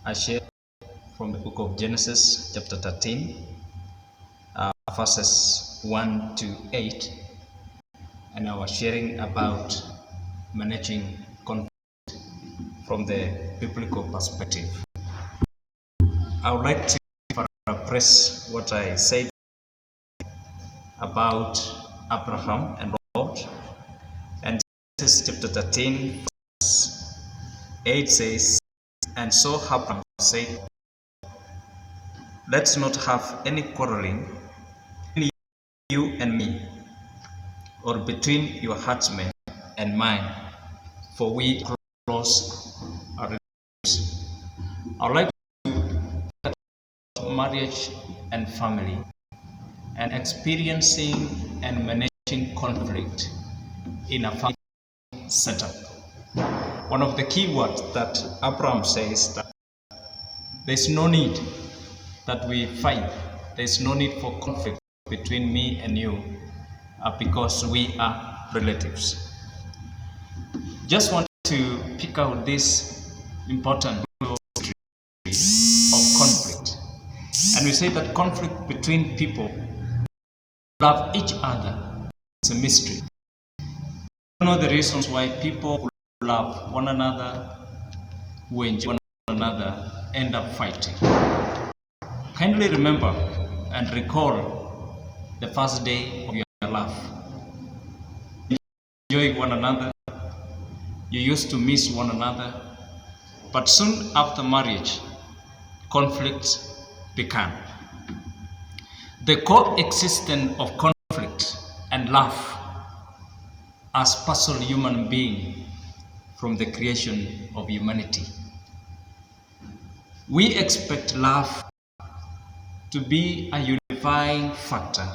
I share from the book of Genesis, chapter 13, verses 1 to 8, and I was sharing about managing conflict from the biblical perspective. I would like to paraphrase what I said about Abraham and Lot. And Genesis chapter 13, verse 8 says, "And so Abraham said, let's not have any quarreling between you and me, or between your herdsmen and mine, for we are close relatives." I would like to talk about marriage and family, and experiencing and managing conflict in a family setup. One of the key words that Abraham says that there's no need that we fight. There's no need for conflict between me and you because we are relatives. Just want to pick out this important history of conflict. And we say that conflict between people who love each other is a mystery. We don't know the reasons why people who love one another, who enjoy one another, end up fighting. Kindly remember and recall the first day of your love. You enjoy one another, you used to miss one another, but soon after marriage, conflicts began. The coexistence of conflict and love as personal human being from the creation of humanity. We expect love to be a unifying factor,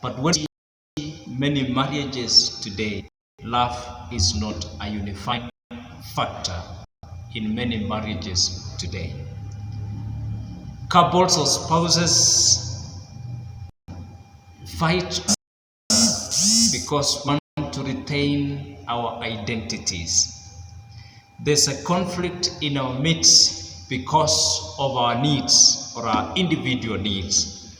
but when we see many marriages today, love is not a unifying factor in many marriages today. Couples or spouses fight because we want to retain our identities. There's a conflict in our midst because of our needs or our individual needs.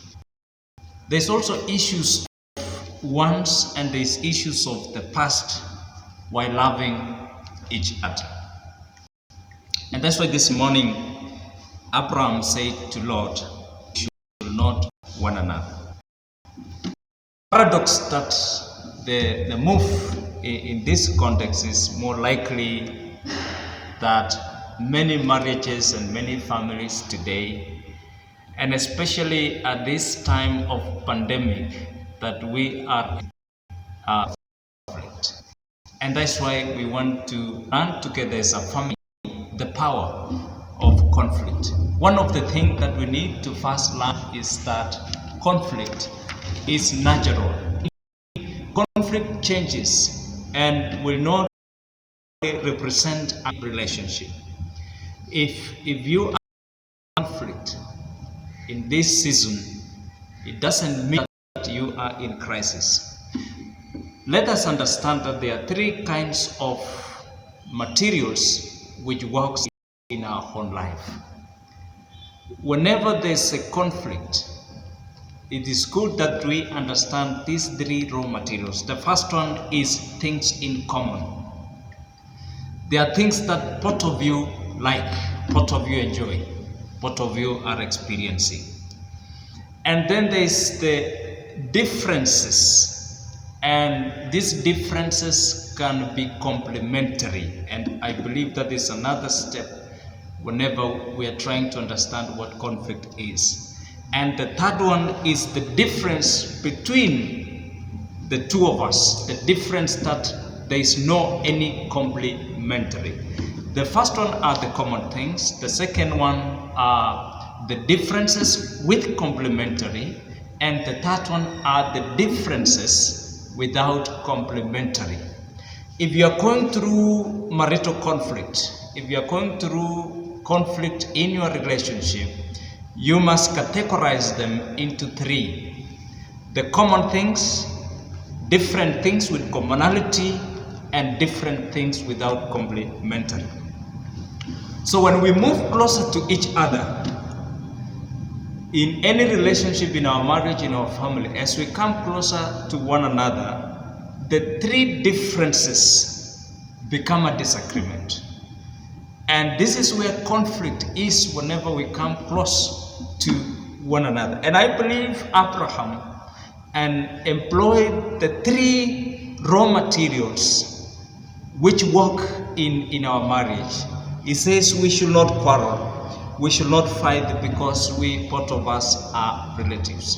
There's also issues of wants and there's issues of the past while loving each other. And that's why this morning Abraham said to Lot, "You should not one another." Paradox that the move in this context is more likely that many marriages and many families today, and especially at this time of pandemic, that we are conflict. And that's why we want to learn together as a family the power of conflict. One of the things that we need to first learn is that conflict is natural. Conflict changes and will not represent a relationship. If you are in conflict in this season, it doesn't mean that you are in crisis. Let us understand that there are three kinds of materials which works in our own life. Whenever there's a conflict, it is good that we understand these three raw materials. The first one is things in common. There are things that both of you like, both of you enjoy, both of you are experiencing. And then there's the differences, and these differences can be complementary. And I believe that is another step whenever we are trying to understand what conflict is. And the third one is the difference between the two of us, the difference that there is no any complementary. The first one are the common things. The second one are the differences with complementary. And the third one are the differences without complementary. If you are going through marital conflict, if you are going through conflict in your relationship, you must categorize them into three: the common things, different things with commonality, and different things without complementary. So when we move closer to each other, in any relationship, in our marriage, in our family, as we come closer to one another, the three differences become a disagreement. And this is where conflict is whenever we come close to one another. And I believe Abraham employed the three raw materials which work in our marriage. He says we should not quarrel, we should not fight, because both of us are relatives.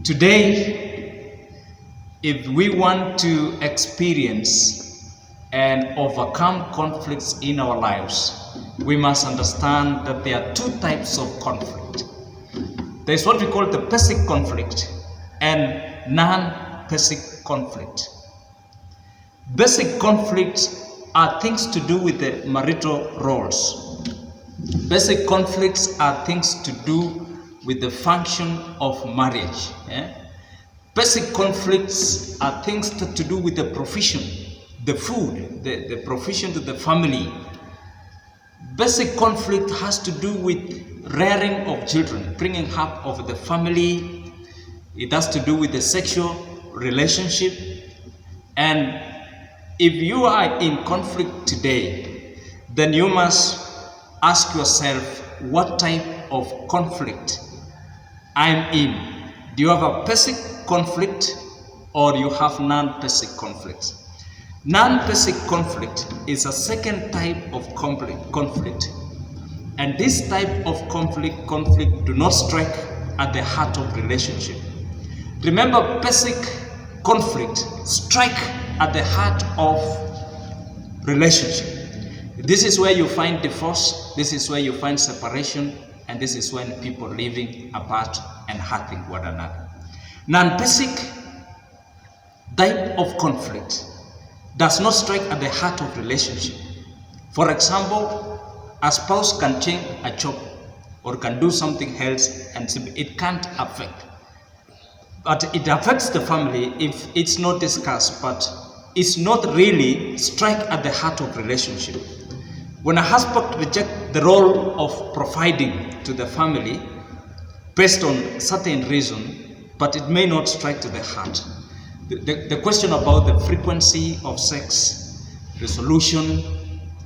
Today, if we want to experience and overcome conflicts in our lives, we must understand that there are two types of conflict. There is what we call the basic conflict and non-basic conflict. Basic conflicts are things to do with the marital roles. Basic conflicts are things to do with the function of marriage. Basic conflicts are things to do with the provision, the food, the provision to the family. Basic conflict has to do with rearing of children, bringing up of the family. It has to do with the sexual relationship. And if you are in conflict today, then you must ask yourself what type of conflict I'm in. Do you have a basic conflict or you have non-basic conflict? Non-basic conflict is a second type of conflict. And this type of conflict do not strike at the heart of relationship. Remember, basic conflict strike at the heart of relationship. This is where you find divorce, this is where you find separation, and this is when people living apart and hurting one another. Non-basic type of conflict does not strike at the heart of relationship. For example, a spouse can change a job or can do something else and it can't affect. But it affects the family if it's not discussed, but it's not really strike at the heart of relationship. When a husband rejects the role of providing to the family based on certain reason, but it may not strike to the heart. The question about the frequency of sex, resolution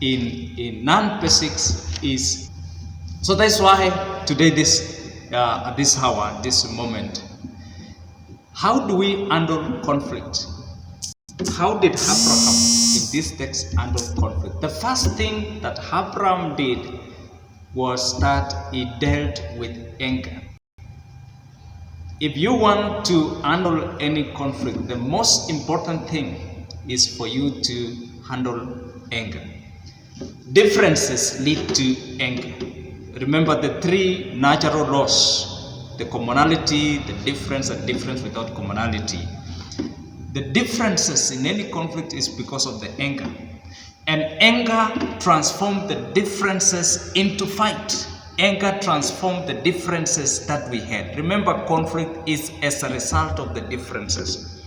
in non-basics is, so that's why today at this hour, this moment, how do we handle conflict? How did Abraham in this text handle conflict? The first thing that Abraham did was that he dealt with anger. If you want to handle any conflict, the most important thing is for you to handle anger. Differences lead to anger. Remember the three natural laws: the commonality, the difference, and difference without commonality. The differences in any conflict is because of the anger. And anger transforms the differences into fight. Anger transformed the differences that we had. Remember, conflict is as a result of the differences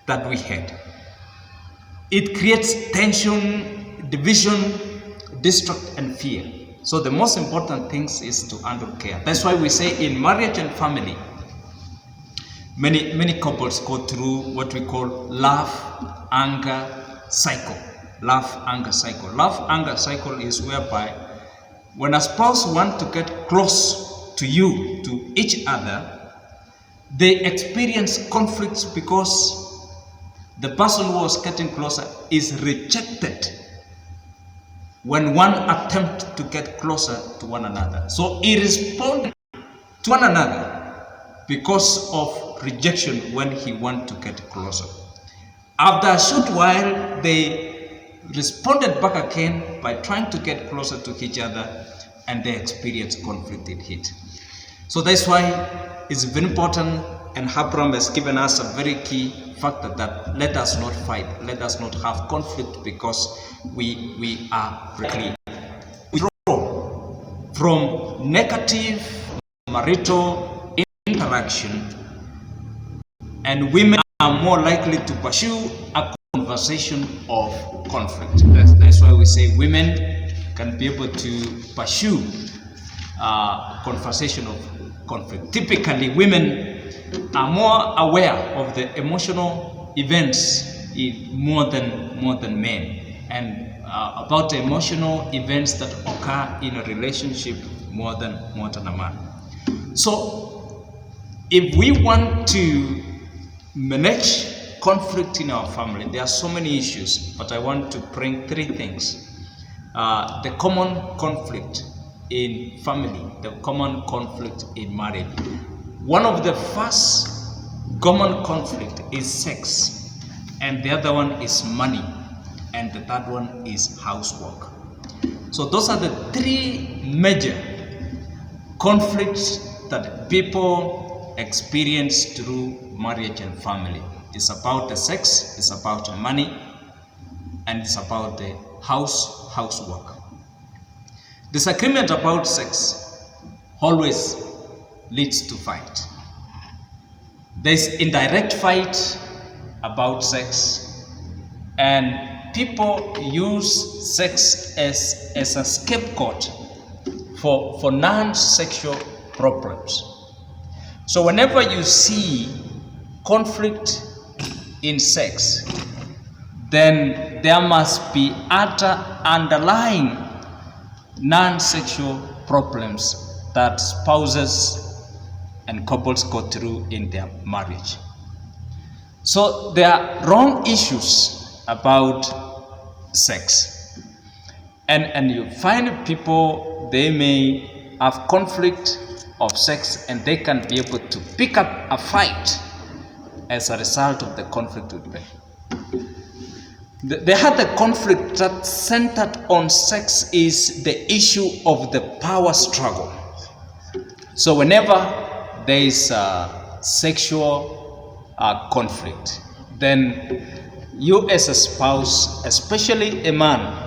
that we had. It creates tension, division, distrust, and fear. So the most important thing is to handle care. That's why we say in marriage and family, many couples go through what we call love, anger cycle. Love, anger cycle. Love, anger cycle is whereby when a spouse wants to get close to you, to each other, they experience conflicts because the person who was getting closer is rejected when one attempts to get closer to one another. So he responded to one another because of rejection when he wants to get closer. After a short while, they responded back again by trying to get closer to each other, and they experienced conflict in it. So that's why it's very important, and Abraham has given us a very key factor that let us not fight, let us not have conflict, because we are clear. We withdraw from negative marital interaction, and women are more likely to pursue a conversation of conflict. That's why we say women can be able to pursue conversation of conflict. Typically, women are more aware of the emotional events more than men, and about the emotional events that occur in a relationship more than a man. So, if we want to manage conflict in our family, there are so many issues, but I want to bring three things. The common conflict in family, the common conflict in marriage. One of the first common conflict is sex, and the other one is money, and the third one is housework. So those are the three major conflicts that people experience through marriage and family. It's about the sex, it's about the money, and it's about the housework. Disagreement about sex always leads to fight. There's indirect fight about sex, and people use sex as a scapegoat for non-sexual problems. So whenever you see conflict in sex, then there must be other underlying non-sexual problems that spouses and couples go through in their marriage. So there are wrong issues about sex, and you find people, they may have conflict of sex and they can be able to pick up a fight as a result of the conflict with them. The other conflict that centered on sex is the issue of the power struggle. So whenever there is a sexual conflict, then you as a spouse, especially a man,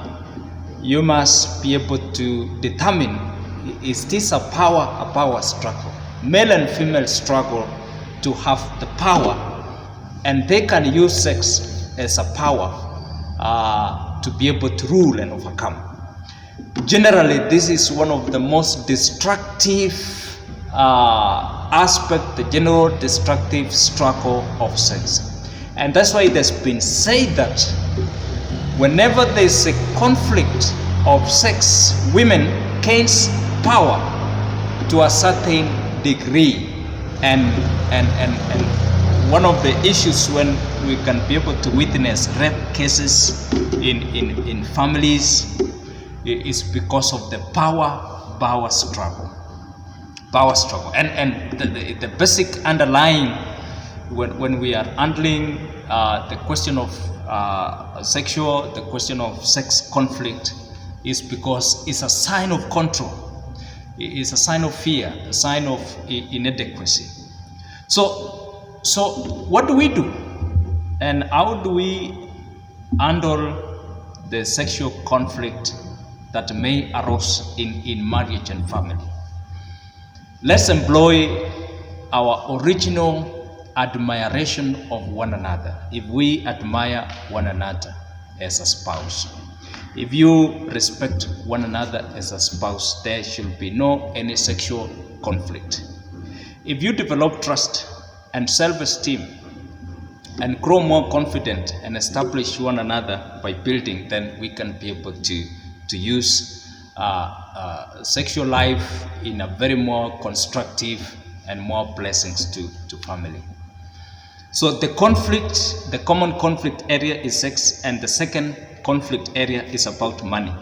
you must be able to determine, is this a power struggle? Male and female struggle to have the power, and they can use sex as a power to be able to rule and overcome. Generally, this is one of the most destructive aspect, the general destructive struggle of sex. And that's why it has been said that whenever there is a conflict of sex, women gains power to a certain degree, and one of the issues when we can be able to witness rape cases in families is because of the power struggle. And the basic underlying, when we are handling the question of the question of sex conflict, is because it's a sign of control, it's a sign of fear, a sign of inadequacy. So what do we do, and how do we handle the sexual conflict that may arise in marriage and family? Let's employ our original admiration of one another. If we admire one another as a spouse, if you respect one another as a spouse, there should be any sexual conflict. If you develop trust and self-esteem and grow more confident and establish one another by building, then we can be able to use sexual life in a very more constructive and more blessings to family. So the common conflict area is sex, and the second conflict area is about money.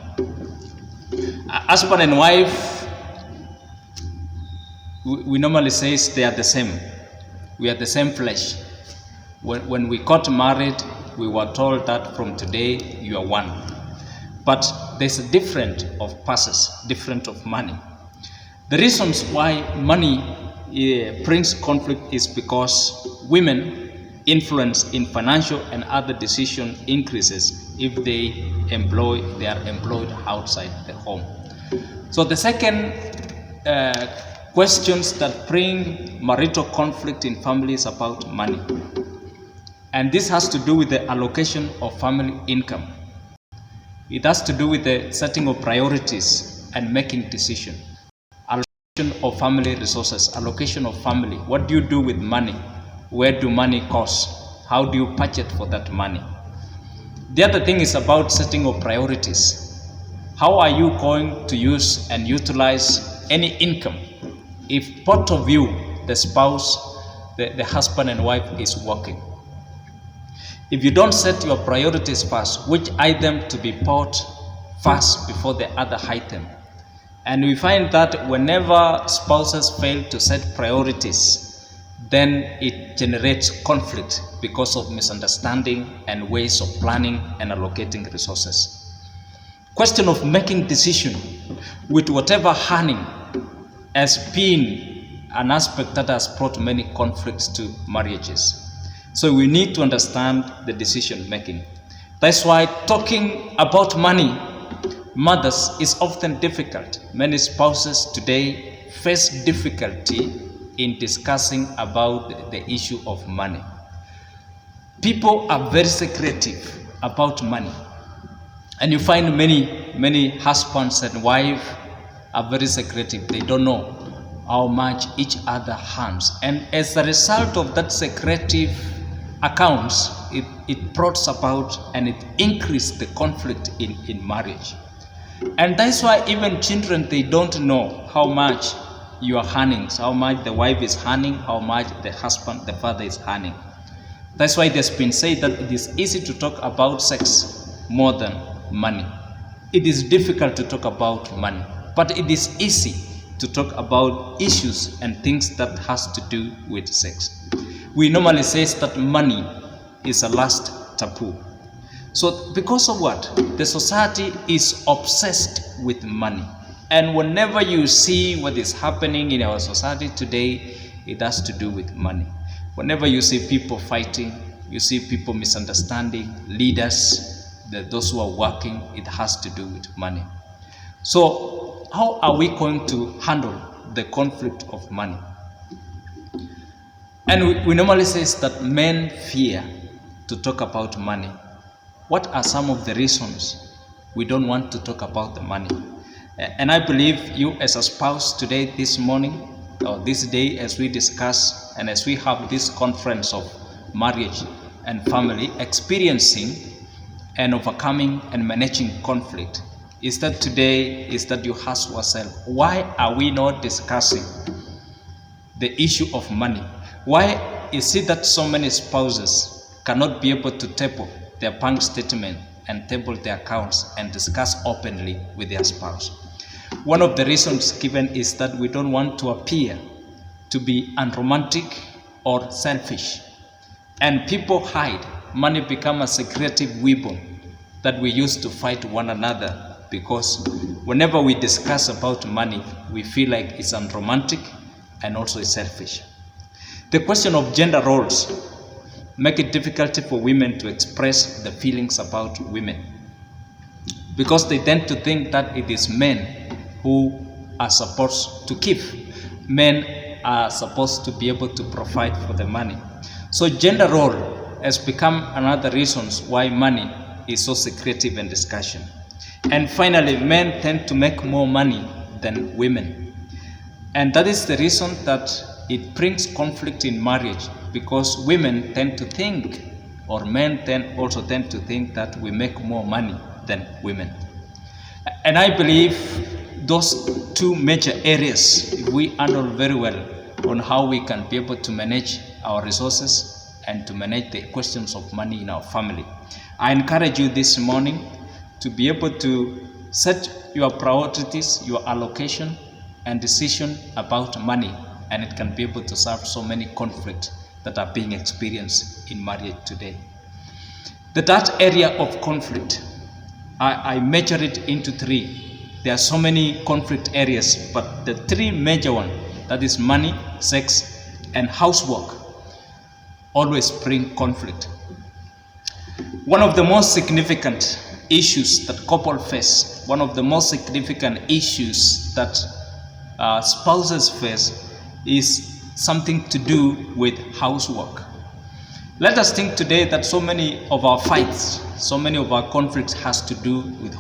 Husband and wife, we normally say they are the same. We are the same flesh. When we got married, we were told that from today you are one. But there's a difference of passes, different of money. The reasons why money brings conflict is because women influence in financial and other decision increases if they are employed outside the home. So the second questions that bring marital conflict in families about money, and this has to do with the allocation of family income. It has to do with the setting of priorities and making decisions. Allocation of family resources, allocation of family. What do you do with money? Where do money cost? How do you budget for that money? The other thing is about setting of priorities. How are you going to use and utilize any income if both of you, the spouse, the husband and wife, is working? If you don't set your priorities first, which item to be bought first before the other item, and we find that whenever spouses fail to set priorities, then it generates conflict because of misunderstanding and ways of planning and allocating resources. Question of making decision with whatever earning has been an aspect that has brought many conflicts to marriages. So we need to understand the decision making. That's why talking about money matters is often difficult. Many spouses today face difficulty in discussing about the issue of money. People are very secretive about money. And you find many husbands and wives are very secretive. They don't know how much each other earns. And as a result of that secretive accounts, it brought about and it increased the conflict in marriage. And that's why even children, they don't know how much you are earning, how much the wife is earning, how much the husband, the father is earning. That's why it has been said that it is easy to talk about sex more than money. It is difficult to talk about money, but it is easy to talk about issues and things that has to do with sex. We normally say that money is a last taboo. So because of what? The society is obsessed with money. And whenever you see what is happening in our society today, it has to do with money. Whenever you see people fighting, you see people misunderstanding, leaders, those who are working, it has to do with money. So how are we going to handle the conflict of money? And we normally say that men fear to talk about money. What are some of the reasons we don't want to talk about the money? And I believe you as a spouse today, this morning, or this day, as we discuss and as we have this conference of marriage and family, experiencing and overcoming and managing conflict, is that today is that you ask yourself, why are we not discussing the issue of money? Why is it that so many spouses cannot be able to table their bank statement and table their accounts and discuss openly with their spouse? One of the reasons given is that we don't want to appear to be unromantic or selfish. And people hide. Money becomes a secretive weapon that we use to fight one another, because whenever we discuss about money, we feel like it's unromantic and also it's selfish. The question of gender roles make it difficult for women to express the feelings about women, because they tend to think that it is men who are supposed to give. Men are supposed to be able to provide for the money. So gender role has become another reason why money is so secretive in discussion. And finally, men tend to make more money than women. And that is the reason that it brings conflict in marriage, because women tend to think, or men also tend to think, that we make more money than women. And I believe those two major areas, if we handle very well on how we can be able to manage our resources and to manage the questions of money in our family, I encourage you this morning to be able to set your priorities, your allocation and decision about money, and it can be able to solve so many conflicts that are being experienced in marriage today. The third area of conflict, I measure it into three. There are so many conflict areas, but the three major ones, that is money, sex, and housework, always bring conflict. One of the most significant issues that couples face, one of the most significant issues that spouses face, is something to do with housework. Let us think today that so many of our fights, so many of our conflicts has to do with